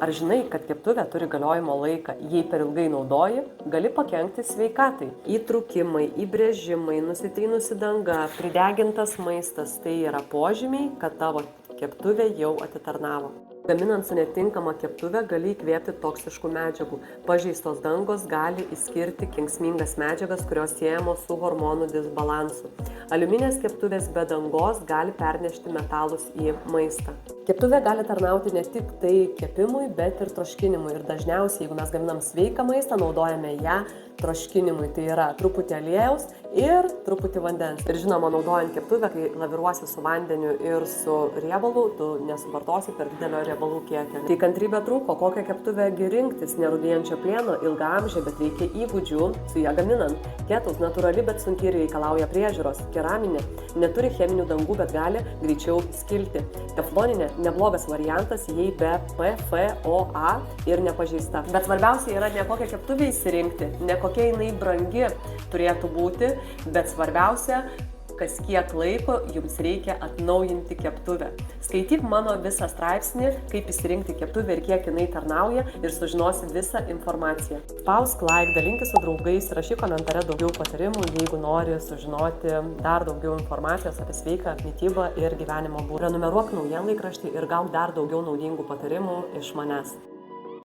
Ar žinai, kad keptuvė turi galiojimo laiką? Jei per ilgai naudoji, gali pakenkti sveikatai. Įtrūkimai, įbrėžimai, nusitrynusi danga, pridegintas maistas – tai yra požymiai, kad tavo keptuvė jau atitarnavo. Gaminant su netinkama keptuve gali įkvėpti toksiškų medžiagų. Pažeistos dangos gali įskirti kenksmingas medžiagas, kurios siejamos su hormonų disbalansu. Aliuminės keptuvės be dangos gali pernešti metalus į maistą. Keptuvė gali tarnauti ne tik tai kepimui, bet ir troškinimui. Ir dažniausiai, jeigu mes gaminam sveiką maistą, naudojame ją troškinimui. Tai yra truputį aliejaus ir truputį vandens. Ir žinoma, naudojant keptuvę, kai laviruosi su vandeniu ir su riebalu, tu nesuvartosi per didelio riebalų kiekio. Tai kantrybė trūko, kokią keptuvę rinktis, nerūdijančio plieno, ilgaamžė, bet reikia įgūdžių su ją gaminant. Ketaus natūrali, bet sunkiai reikalauja priežiūros. Keraminė neturi cheminių dangų, bet gali greičiau skilti. Tefloninė neblogas variantas, jei be PFOA ir nepažeista. Bet svarbiausia yra ne kokią keptuvę įsirinkti, ne kokia jinai brangi turėtų būti, bet svarbiausia, kas kiek laiko jums reikia atnaujinti keptuvę. Skaityk mano visą straipsnį, kaip įsirinkti keptuvę ir kiek jinai tarnauja ir sužinosi visą informaciją. Spausk like, dalinkis su draugais, rašyk komentare daugiau patarimų, jeigu nori sužinoti dar daugiau informacijos apie sveiką mitybą ir gyvenimo būdą. Prenumeruok naujienlaikraštį ir gauk dar daugiau naudingų patarimų iš manęs.